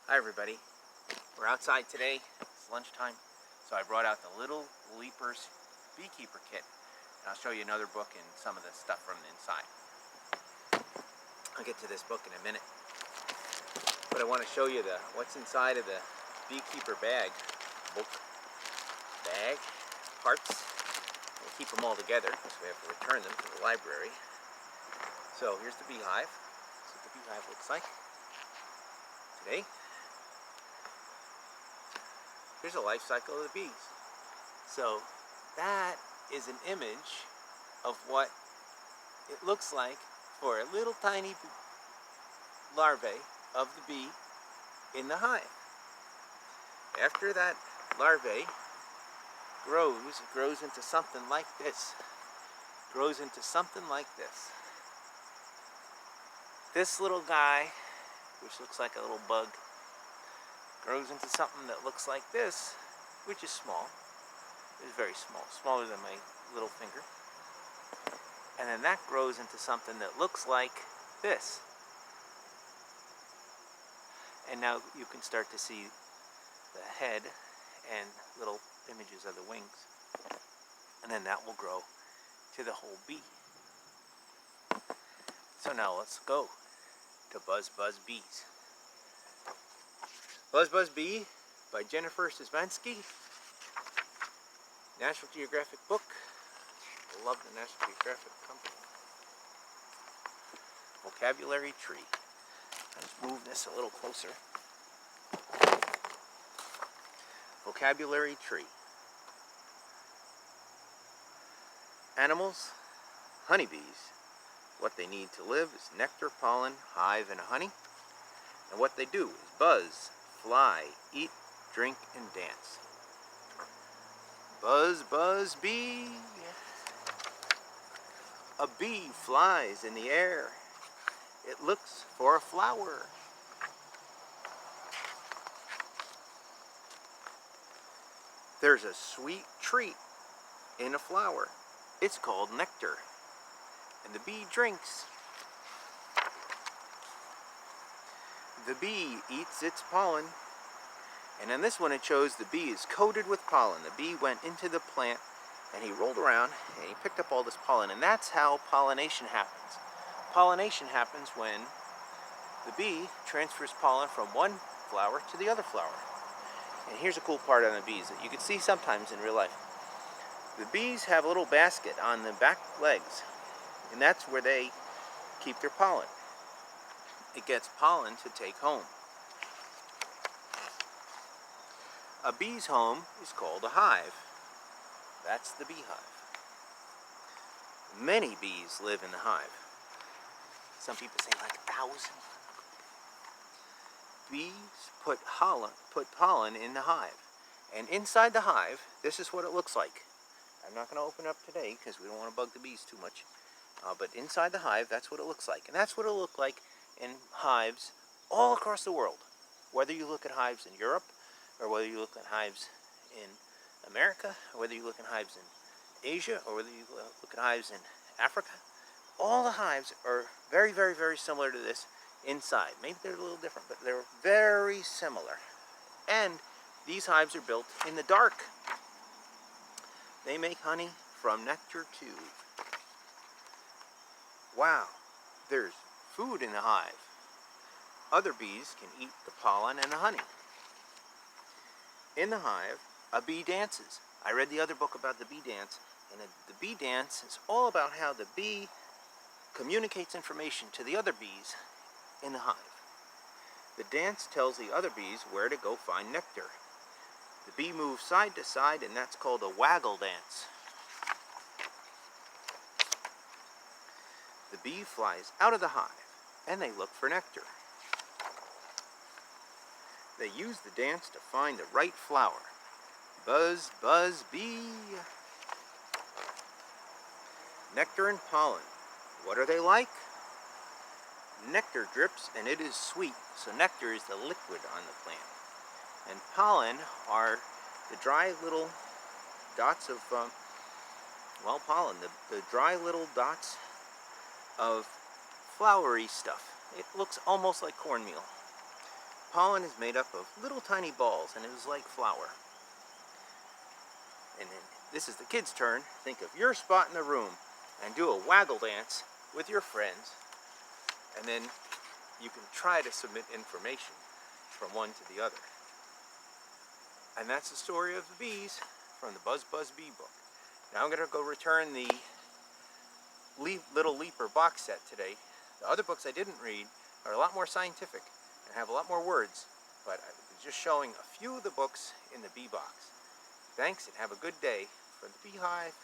Hi everybody, we're outside today, it's lunchtime, so I brought out the Little Leapers Beekeeper Kit, and I'll show you another book and some of the stuff from the inside. I'll get to this book in a minute, but I want to show you what's inside of the Beekeeper bag, parts. We'll keep them all together because we have to return them to the library. So here's the beehive. That's what the beehive looks like today. Here's a life cycle of the bees. So that is an image of what it looks like for a little tiny larvae of the bee in the hive. After that larvae grows into something like this. This little guy, which looks like a little bug, grows into something that looks like this, which is small. It's very small, smaller than my little finger. And then that grows into something that looks like this. And now you can start to see the head and little images of the wings. And then that will grow to the whole bee. So now let's go to Buzz Buzz Bees. Buzz Buzz Bee by Jennifer Szymanski. National Geographic book. I love the National Geographic company. Vocabulary tree. Let's move this a little closer. Vocabulary tree. Animals, honeybees. What they need to live is nectar, pollen, hive, and honey. And what they do is buzz, fly, eat, drink, and dance. Buzz, buzz, bee. A bee flies in the air. It looks for a flower. There's a sweet treat in a flower. It's called nectar. And the bee drinks. The bee eats its pollen. And in this one it shows the bee is coated with pollen. The bee went into the plant and he rolled around and he picked up all this pollen. And that's how pollination happens. Pollination happens when the bee transfers pollen from one flower to the other flower. And here's a cool part on the bees that you can see sometimes in real life. The bees have a little basket on the back legs, and that's where they keep their pollen. It gets pollen to take home. A bee's home is called a hive. That's the beehive. Many bees live in the hive. Some people say like 1,000. Bees put pollen in the hive. And inside the hive, this is what it looks like. I'm not going to open up today because we don't want to bug the bees too much. But inside the hive, that's what it looks like. And that's what it'll look like in hives all across the world. Whether you look at hives in Europe, or whether you look at hives in America, or whether you look at hives in Asia, or whether you look at hives in Africa, all the hives are very, very, very similar to this inside. Maybe they're a little different, but they're very similar. And these hives are built in the dark. They make honey from nectar too. Wow, there's food in the hive. Other bees can eat the pollen and the honey. In the hive, a bee dances. I read the other book about the bee dance, and the bee dance is all about how the bee communicates information to the other bees in the hive. The dance tells the other bees where to go find nectar. The bee moves side to side, and that's called a waggle dance. The bee flies out of the hive, and they look for nectar. They use the dance to find the right flower. Buzz, buzz, bee. Nectar and pollen. What are they like? Nectar drips and it is sweet. So nectar is the liquid on the plant. And pollen are the dry little dots of, pollen. The dry little dots of flowery stuff. It looks almost like cornmeal. Pollen is made up of little tiny balls, and it was like flour. And then this is the kids' turn. Think of your spot in the room and do a waggle dance with your friends. And then you can try to submit information from one to the other. And that's the story of the bees from the Buzz Buzz Bee book. Now I'm going to go return the Little Leaper box set today. The other books I didn't read are a lot more scientific and have a lot more words, but I was just showing a few of the books in the bee box. Thanks, and have a good day from the Beehive.